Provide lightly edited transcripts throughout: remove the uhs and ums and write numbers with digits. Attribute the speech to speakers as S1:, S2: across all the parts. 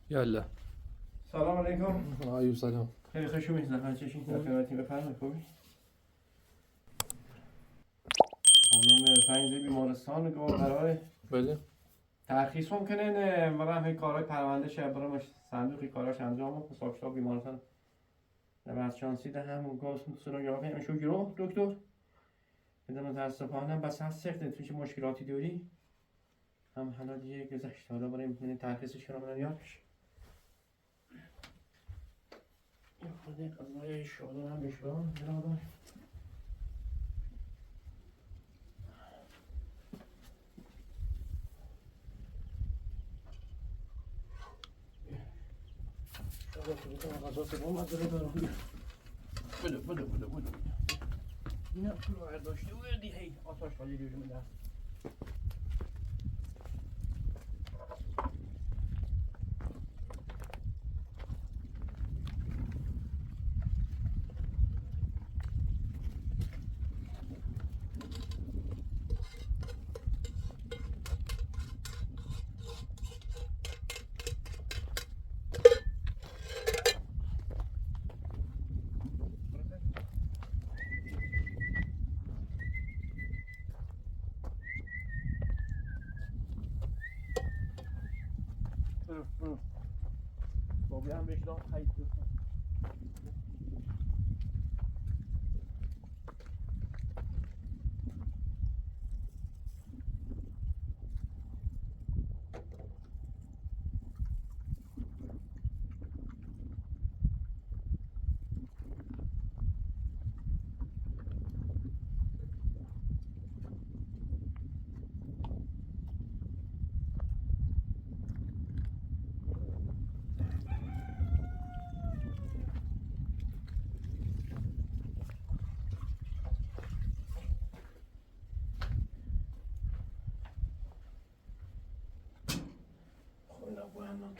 S1: یالا.
S2: سلام علیکم.
S1: علیکم سلام.
S2: خیلی خوش اومدید. زحمت کشید. در خدمتی. بفرمایید. خوبی؟ خانم زنگ بیمارستان گفت قراره
S1: بله.
S2: ترخیص ممکنه نه برام هی کارهای پرونده شه برام صندوقی کاراش انجام بدم ساکشتا بیمارستان نه بعد شانسی ده همون گاز سونوگرافی همشو گیرو دکتر بدم متاسفانه بس هست سخته تو چه مشکلاتی داری هم حالا دیگه گذشت حالا برای این ترخیصش کنم یاد بشه این خود قضای شادان هم بشرام برادر شادان که بکنم غذا سبام از داره برام بده نه تو رو داشته بودی هی آتاش خالی دیگه میده بابی هم بهش دام خیلی bueno.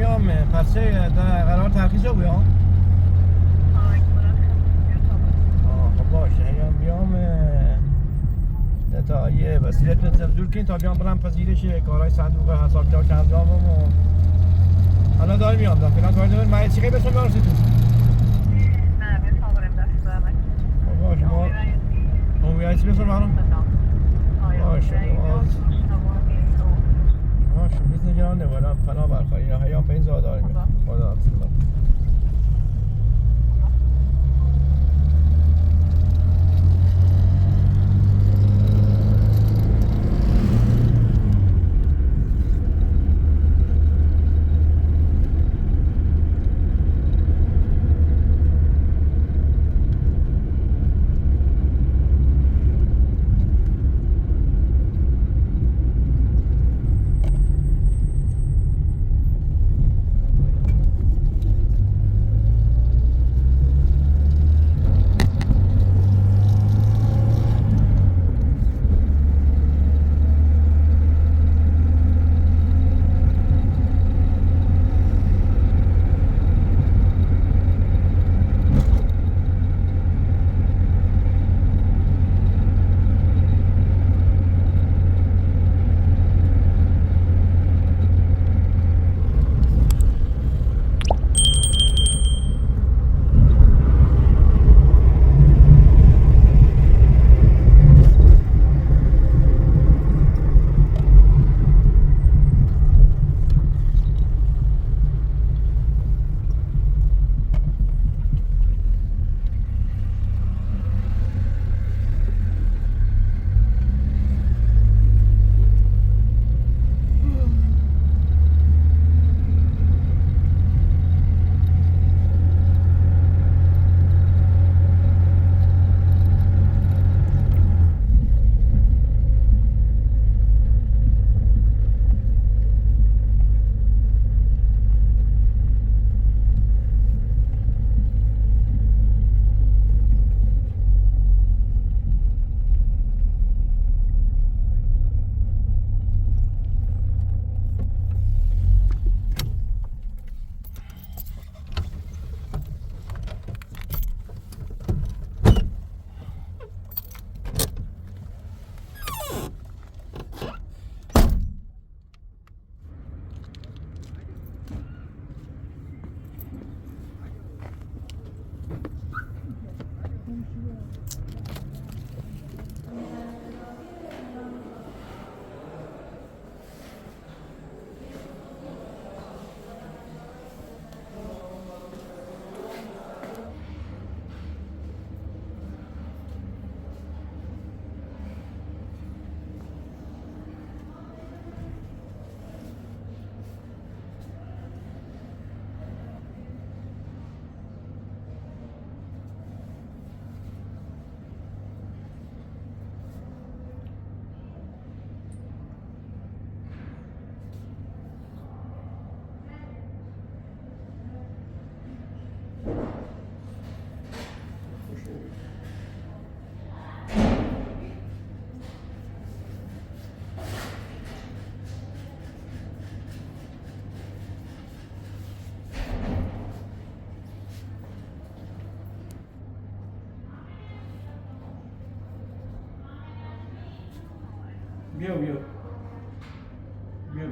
S2: بیام پس چه قرار ترخیص رو بیام؟ خب باشه هیام بیام تا یه وسیلت نتزور کنی تا بیام برم پذیرش کارهای صندوق حساب کتاب انجامم و حالا دارم میام دا فیلان کار دارم من چیکه بسون برسی تو؟
S1: نه میتونم بریم دست برمک
S2: خب باشه ما عمومیتی بسون برام؟ باشه باشه بیت نگران نبارم فنا برخواهی هیام به این زادار میام خدا حافظ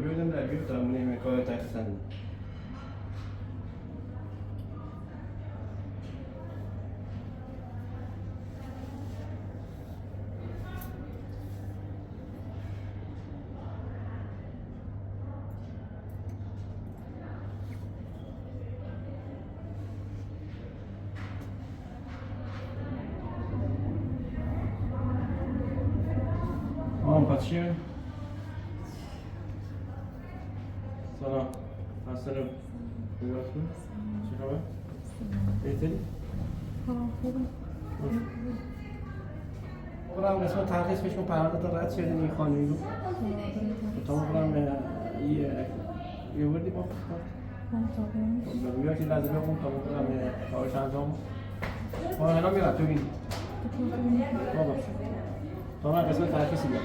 S2: بیا دم در بیا تا منیم کار تکسن پس چیه؟ سلام حسنم بیارت کن چی خبر؟ بهتری؟ برام قسمت ترخیص بشم پرونده تا رد شدیم این خانمی رو تا برام یه وردی با خود بیا که لازم بگم تا برام کارش انجام حالا میرم تو بین بابا تا من قسمت ترخیصی بیام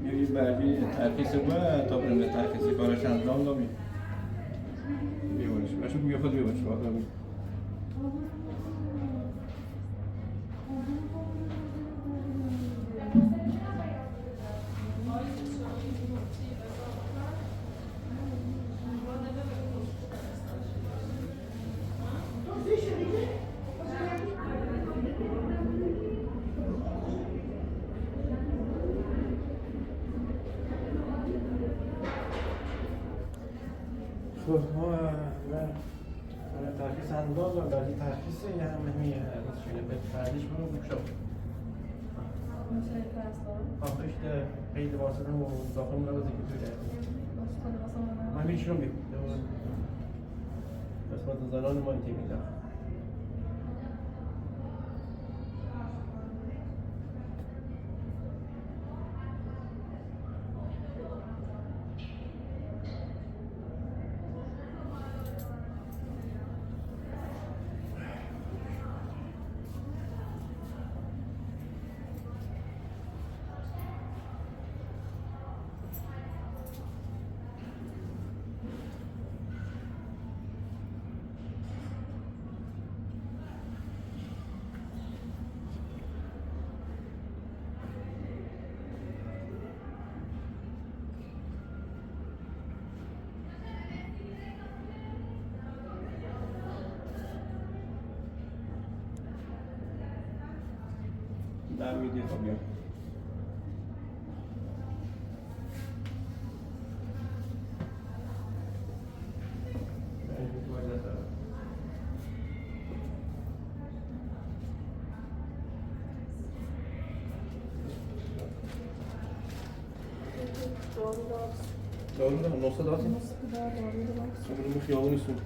S2: یه برگی ترخیص با تا بریم به ترخیصی کارش انجام دادیم. بیارش. باشه بیا خود بیارش واقعا. خب ما ترخیص انداز و بعدی ترخیص یه همه شده به فردیش برو بکشم آخش ده قید واسطه و داخل مرا بزنی که توی من میشونم بیم قسمت زنان ما این تیمی دارم در میدی خب بیا دارو دارم نصد داریم؟ نصد داریم بریم خیابون نیستیم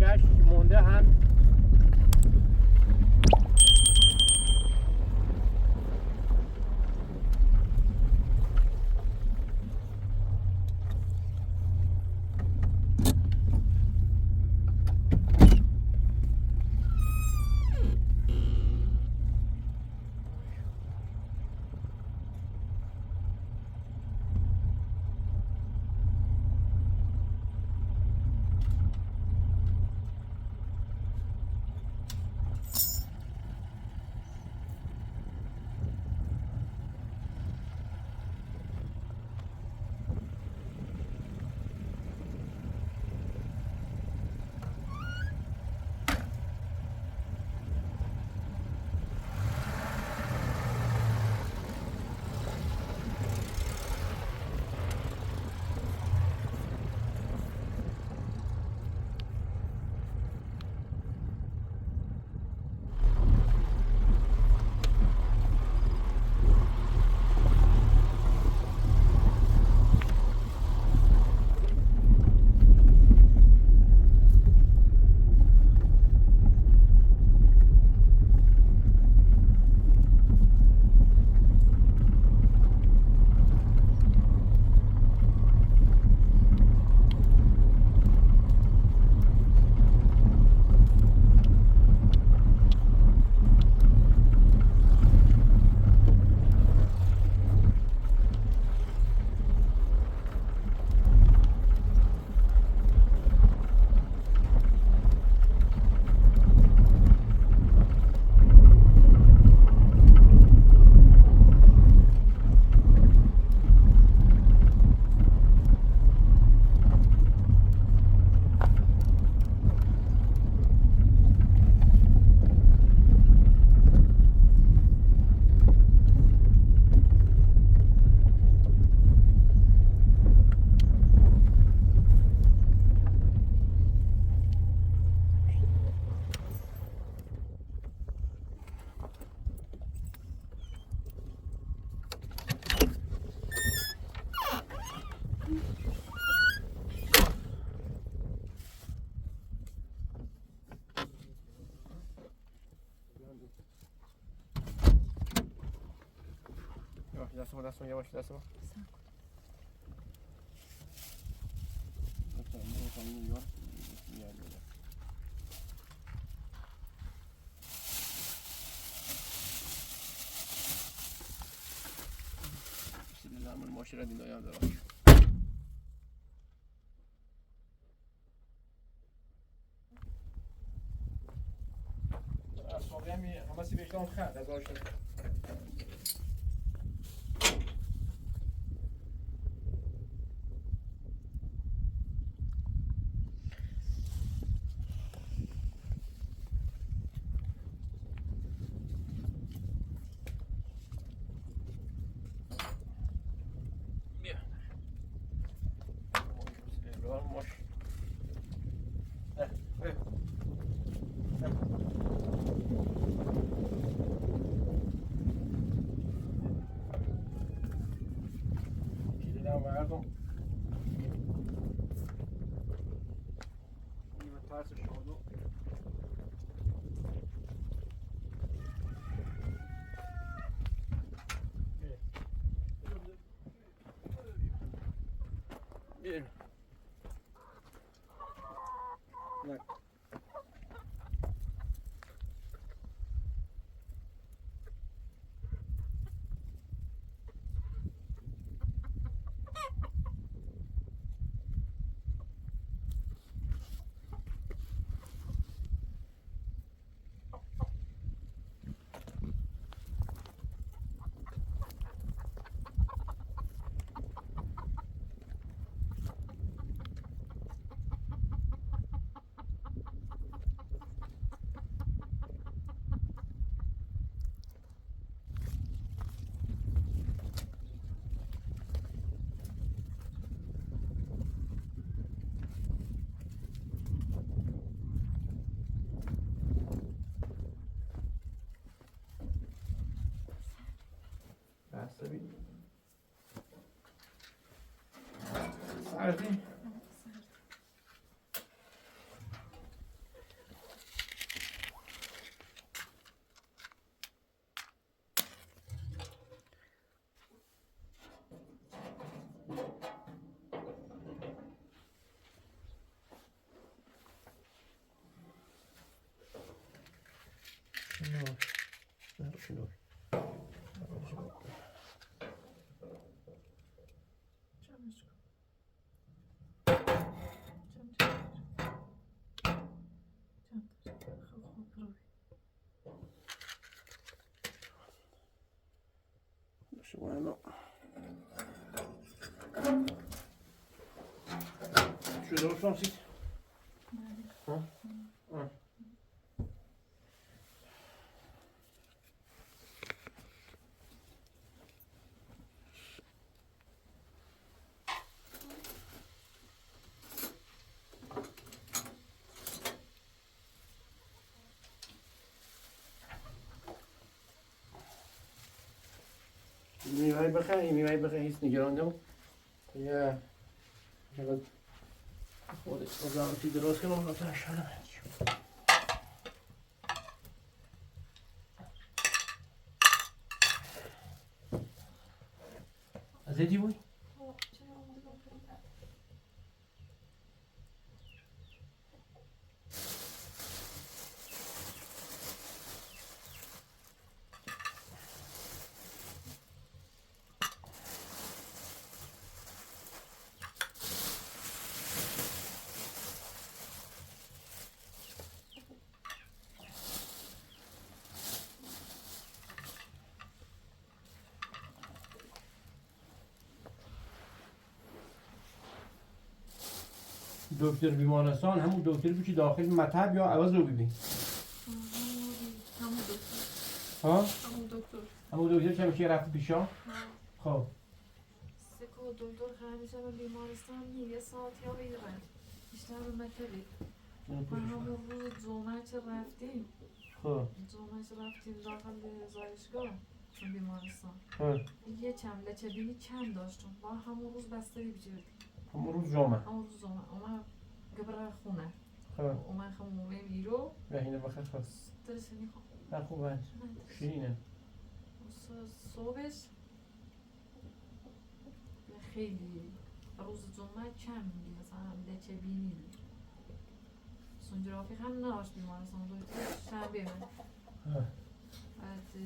S2: بقیهش مونده هم. دستم یواش دستم. من ماشین را دیدم دارم. اصلا همه سی بیشتر خرد از آشنا. مردم نیمه ترس شادو Bien. Right. شنو شو شو شانسی ها میوه بخیر میوه بخیر هیچ نگران نبود یه حالا خودت بازارتی درست کنم حالا تشکر از ایدی بود؟ دکتر بیمارستان همون دکتری بود که داخل مطب یا عوض رو ببین
S1: همون دکتر
S2: ها؟
S1: همون
S2: دکتر که همیشه رفت پیشا؟ خب
S1: سکو دکتر همیشه به بیمارستان یه ساعت یا بیرن بیشتر به مطبی و همون روز جمعه چه رفتیم
S2: خب
S1: جمعه چه رفتیم داخل زایشگاه بیمارستان یه چند لچه چند داشتم با همون روز بستری بجردیم
S2: همون روز جمعه
S1: اومد گبره خونه
S2: خب
S1: اومد خمومه میرو
S2: بهینه بخیر خواست
S1: درسنی خوب
S2: نه خوبه شیرینه
S1: صبحش خیلی روز جمعه کم میگی مثلا لچه بینی سنجرافی هم نداشت بیمارستان دکتر شنبه من بعد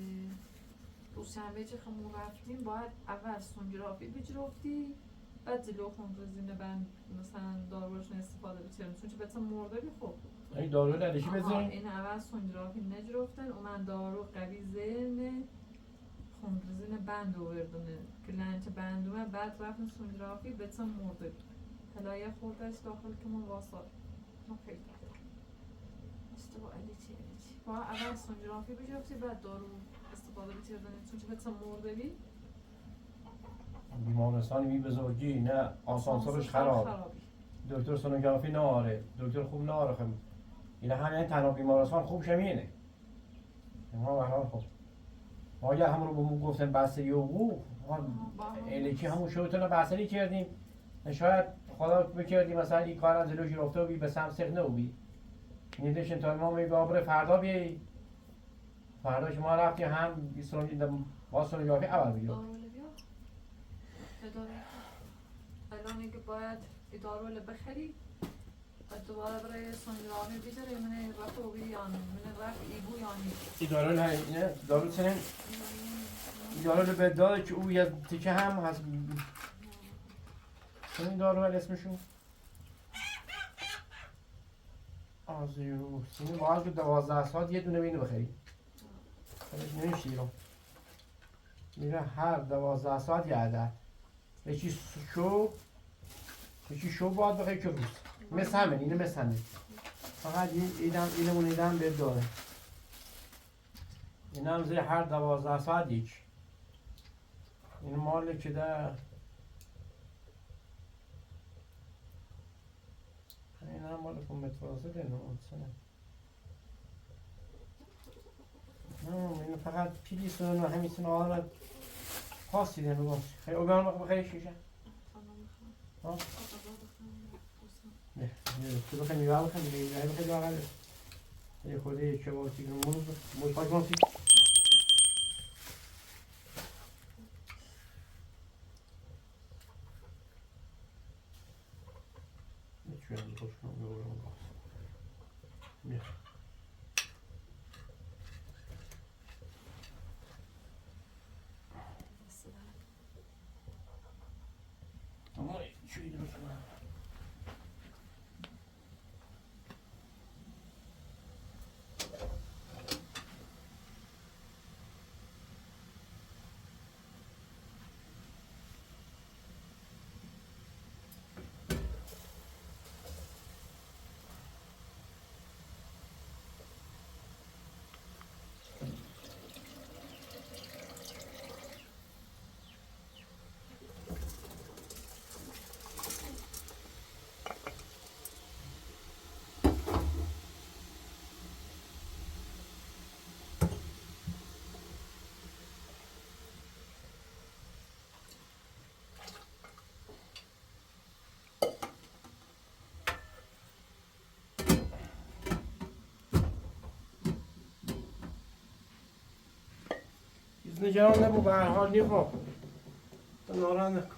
S1: روز شنبه چه خمون رفتیم باید اول سنجرافی بجرفتی بعد جلو خون رزینه بند مثلا داروشون استفاده بچرم چون چه بچه مرده بی خوب
S2: این دارو لدشی بزنیم؟
S1: این اول سنجرافی نجرفتن و من دارو قوی زینه خون رزینه بند آوردونه که لنچه بندومه بعد رفتن سنجرافی بچه مرده بی تلایه خوردش داخل که من واساد ما خیلی اشتباه علی چی با اول سنجرافی بجرفتی بعد دارو استفاده بچردن چون چه بچه مرده بی
S2: بیمارستانی بی بزرگی نه آسانسورش خراب دکتر سونوگرافی ناره دکتر خوب ناره خب اینا همین تنها بیمارستان خوب شمینه ما برحال خوب ما اگر همون رو بمون گفتن بستری و حقوق الکی همون شوتون بستری کردیم شاید خدا بکردیم مثلا این کار از جلو گرفته و بی به سم سخ نو بی نیدشن تا ما میگه آبره فردا بیایی فردا شما رفتی هم با سونوگرافی اول بگیرم
S1: الان که باید ادارو رو بخری و دوباره برای سنجرافی بیداره من رفت و بیانی من رفت ایگو یانی
S2: ادارو نه اینه دارو چنین ادارو رو به داده که او یه تیکه هم هست این دارو ولی اسمشون آزیروس اینه باید که 12 ساعت یه دونه بینه بخری خیلیش نمیشه رو میره هر 12 ساعت یه عدد یکی شو باید بخیر که روز مثل همین اینه مثل همین فقط اینمون به داره این هم زیر هر 12 ساعت یک این مال که ده این هم مال کن متوازه نه این فقط پیلیسون و همیسون آره خاصی ده نگاه خیلی اوگان بخیر شیشه ها؟ نه تو بخیر میوه بخیر میوه بخیر لاغل یه خورده چباتی کنم موز مانسی میتونم بخورم بگورم باز نگران نبود، به هر حال نیخو تو ناراحت نکن.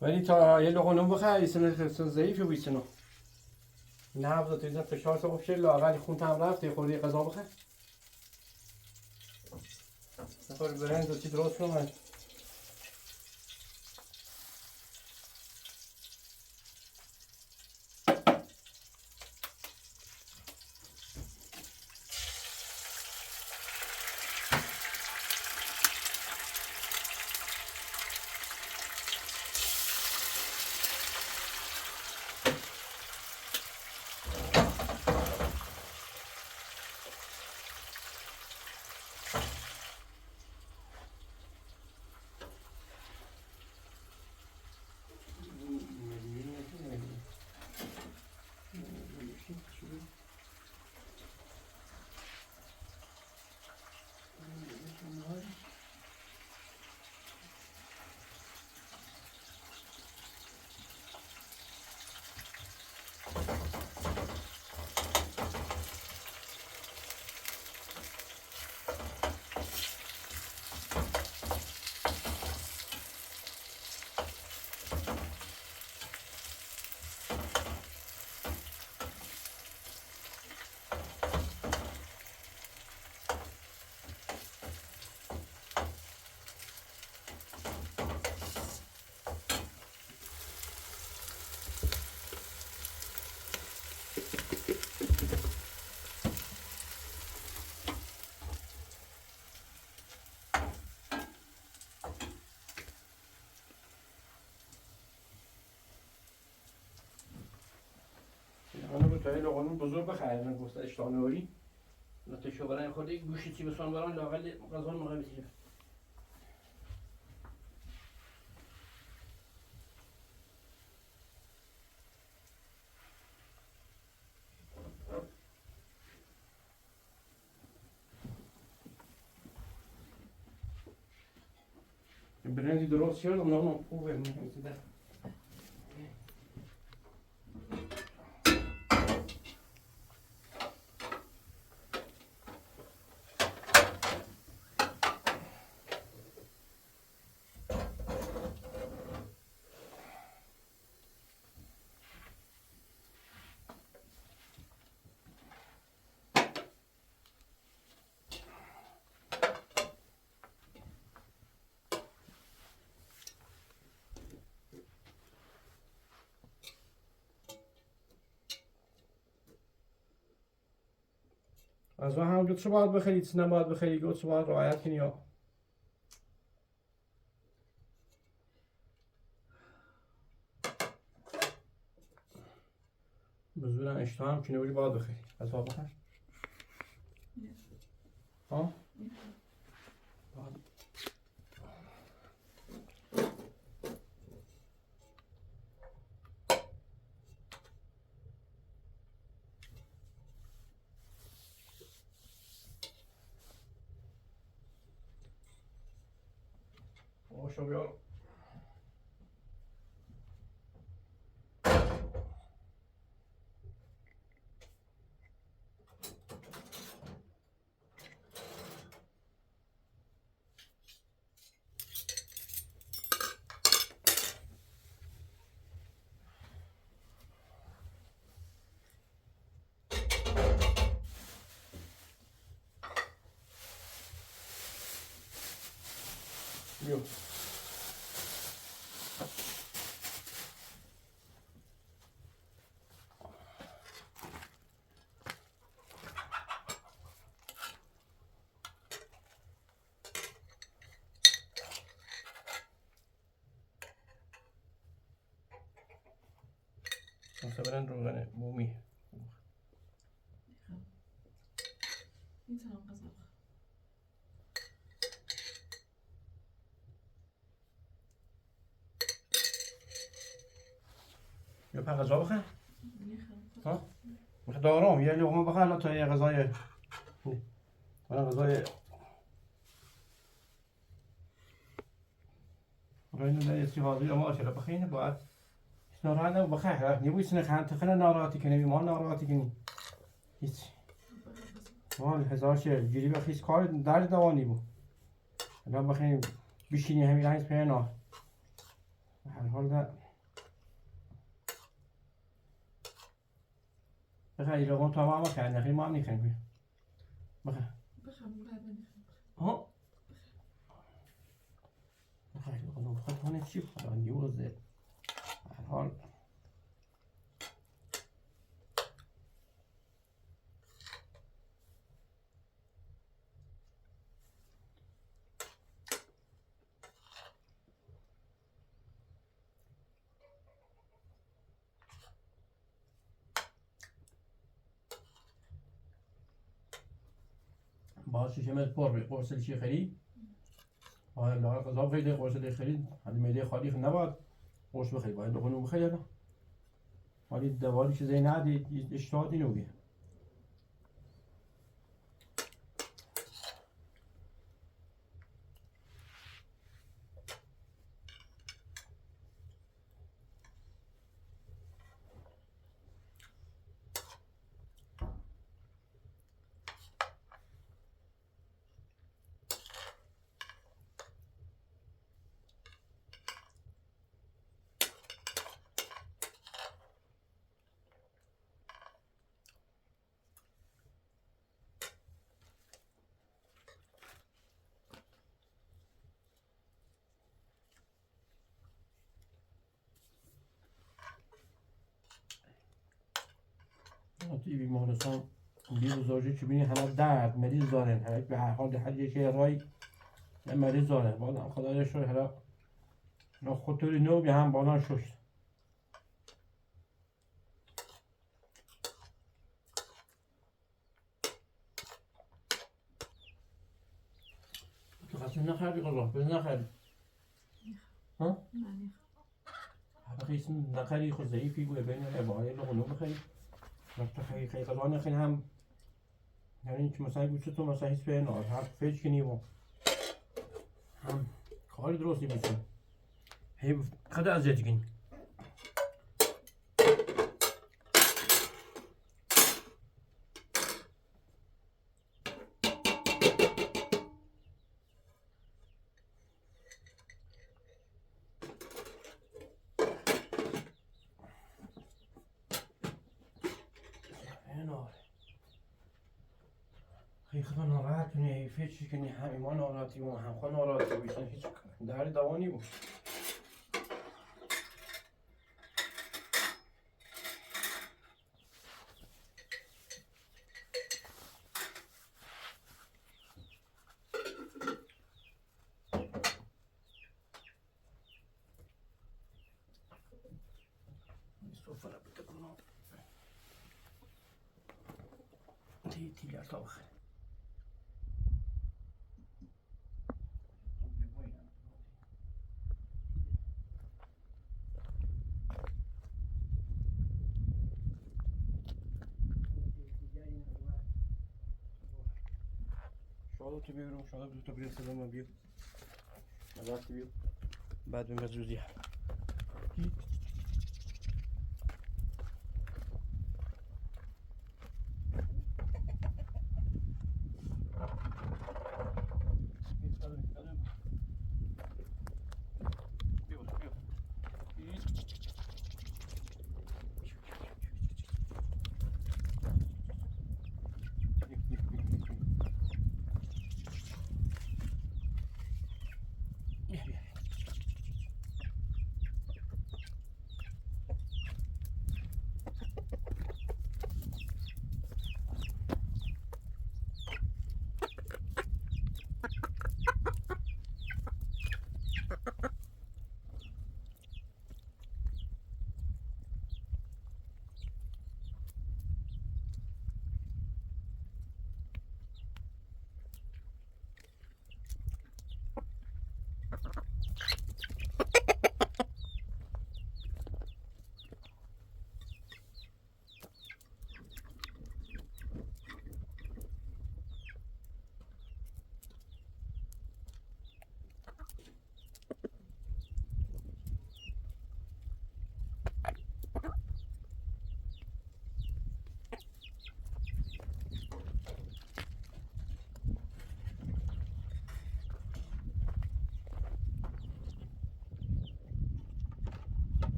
S2: ولی تا یه لقمه بخور ایسن ضعیفی بیسنو. نبض تیزه فشار خوب شه، لااقل خون هم رفت، یه خورده غذا بخور. نخور برنج و چی درست کنم. انا بود توی لقمه بزرگ بخرید، گفت اشتها نوری. نتیجه برای خود یک گوشی چی بسان بران لااقل غذا موقع بسیار. برنجی درست شد، اونها خوبه میشه. از وقت هم چه باید بخرید، چه نباید بخرید، چه باید رعایت کنی یا بزرگم اشتها هم کنه باید بخرید. از وقت بخیر. ها؟ شو بیارم. Yo. Muhtemelen روغن مومی.
S1: میتونم غذا بخورم.
S2: بپر غذا بخور.
S1: میخوام.
S2: میخواد دارم یه لقمه بخور الان تا یه غذای الان غذای راینو لا استفاده اما اشرا بخینه باید ناراحت بخیر نبوی سن خان تخنا ناراحتی کنی ایمان ناراحتی کنی هیچ مال هزار شهر جوری بخیز کار در دوانی بود الان بخیر بشینی همین رنگ پینا هر حال ده بخیر لقمه تمام کرد نخیر ما هم نیخیم بخیر ها بخیر لقمه بخیر کنه چی خدا نیوزه هر حال باز شیشمت پر به قرص چی خرید؟ آره لاغر غذا خرید قرص خرید حالی معده خالی نباید قرص بخرید باید بخونو بخرید الان حالی دوالی چیزی ندید اشتهاتی نوگه توی بیمارستان بزرگی که بینی همه درد مریض دارن همه به هر حال هر یکی رای مریض دارن بالا خدای شکر هلا نه خطوری نو به هم بالا شش تو خاصی نخری غذا بز نخری ها بخیس نخری خود ضعیفی بود بین ابعای لغنو بخری وقتی خیلی خیلی غذا نخری هم یعنی که مثلا گوشت تو مثلا هیچ به نار هر فیج کنی و هم کاری درستی میشه هی خدا اذیت کنی خیلی ناراحت کنی فیچ کنی هم ایمان ناراحتی و هم خود ناراحتی بیشتر هیچ داری دوانی بود سوفا را بتکنم تیلی ارتا بخیر شاید تو بیارم شاید تو بیارم صدا من بیارم وقتی بیارم بعد بیم از روزی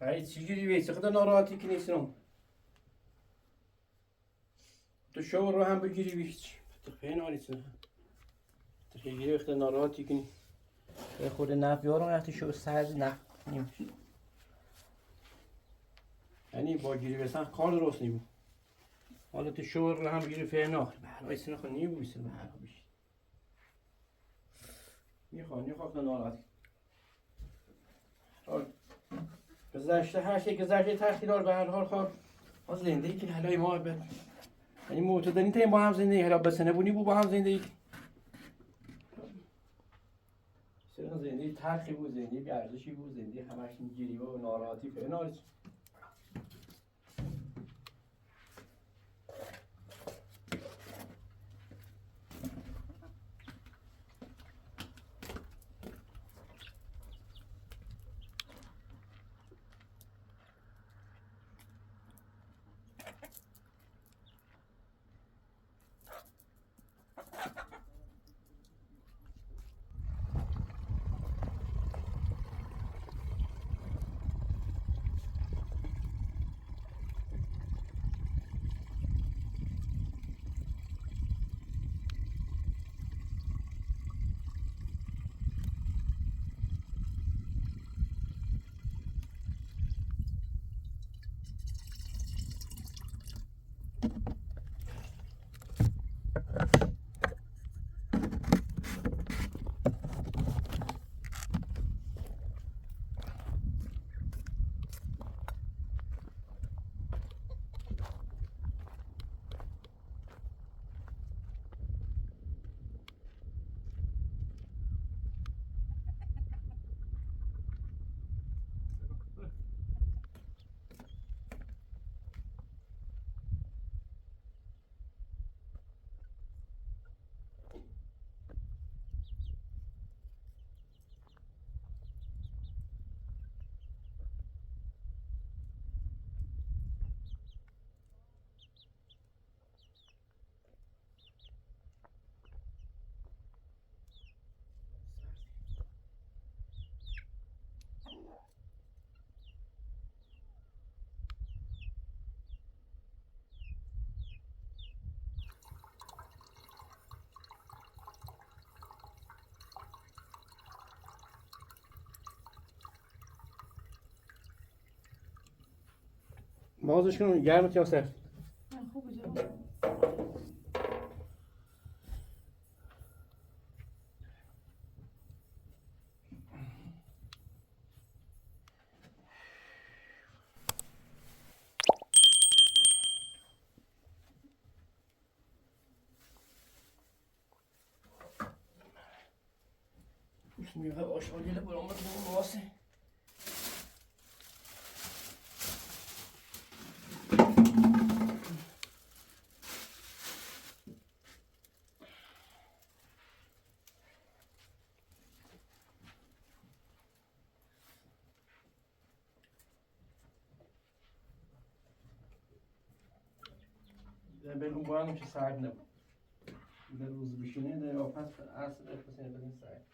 S2: ای چیزی ویسی خدا ناراحتی که نیستم تو شو رو هم بگیری بیشتر خیلی ناریسه خیلی وقت ناراحتی که نیست خود نفت یارم وقتی شو سرد نفت نیمش یعنی با گیری بسن کار درست نیمون حالا تو شو رو هم بگیری فینا برای سنه خود نیمون بیشتر به هر بیشتر میخواه ناراحتی گذشته هر شی گذشته تخیلار به هر حال خواه ما زندگی که حلای ما به یعنی معتدنی تا با هم زندگی حالا بسنه بونی با هم زندگی سرنا زندگی تلخی بود زندگی بیارزشی بود زندگی همش گیری و ناراحتی فعلا بازش کنم گرمت یا سرد
S1: خوبه جواب
S2: میگه آشغالیه برام بود واسه بگم باید میشه سرد نبود در روز بشینه در آفت اصل بسنه بدین سرد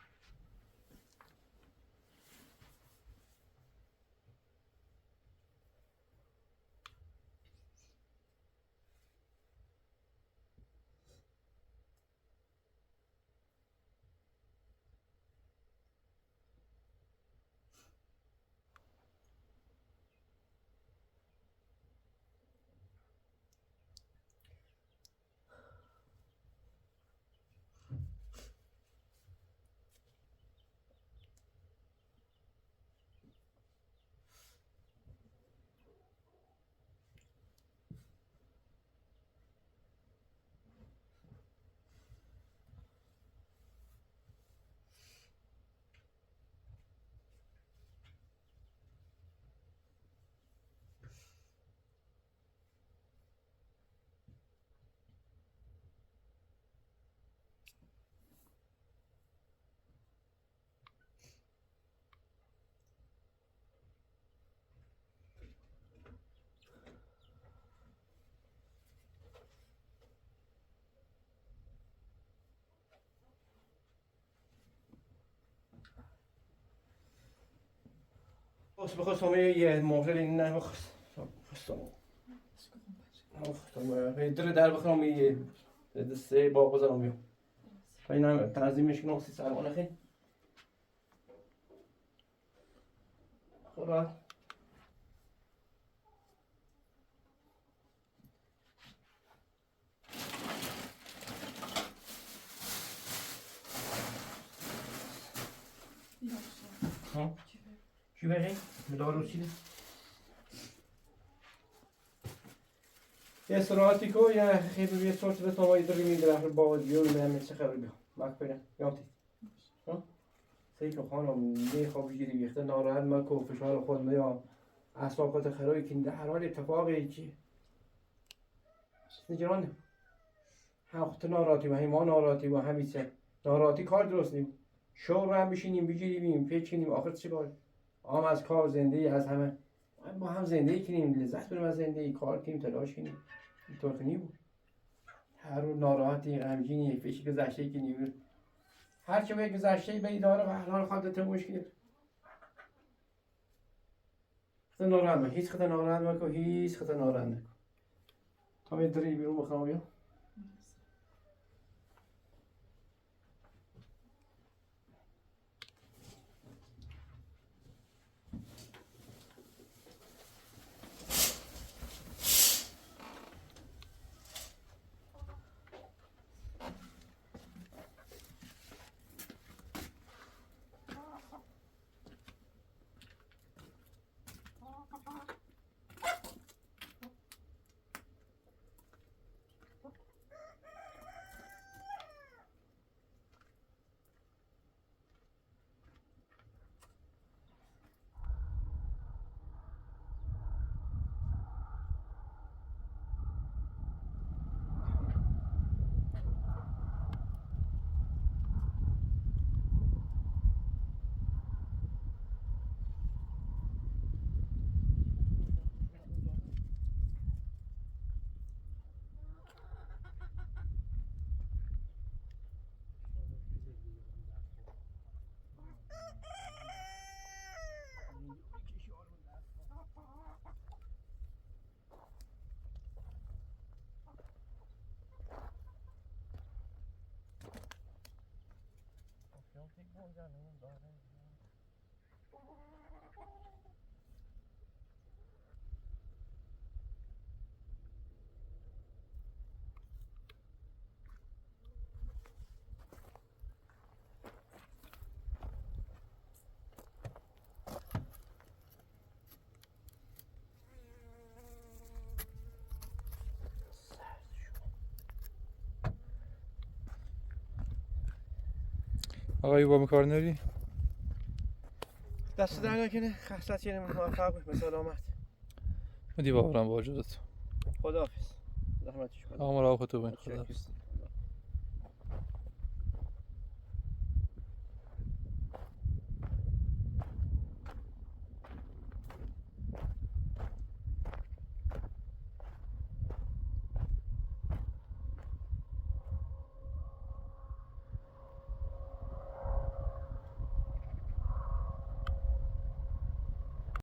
S2: بخواست یه موفر این نه بخواست در بخوام یه دسته با بزنم یه فاینا تنظیمش کنم سی سرمانه خیلی خورا ها چی بگی؟ مدارو چیه؟ یه سرعتی کو یا خیلی یه صورت به تمایی داری میگرفت با دیو میام چه خبری بیام ماک پیدا یادی ها سیک خانم میخوام بگیری وقتی ناراحت مکو فشار خود میام اعصابات خرابی که در حال اتفاقی چی نگران هم خود ناراحتی و ما ناراحتی و همیشه ناراحتی کار درست نیم شور هم بشینیم بگیریم پیچینیم آخر چه کار آم از کار زندگی از همه ما هم زندگی کنیم لذت بریم از زندگی کار کنیم تلاش کنیم اینطور که نیم هر روز ناراحتی غمگینی فکر گذشته کنیم هر چه به گذشته به داره و الان خودت مشکل خدا ناراحت ما هیچ خدا ناراحت ما کو هیچ خدا ناراحت نکن تا می دری بیرون بخوام بیا
S3: آقای با کار نری؟
S2: دست در نکنه خستت یه موفق بود به سلامت
S3: مدی باورم با وجودت
S2: خداحافظ زحمتش کنم
S3: آقا مراقب خودت باش خداحافظ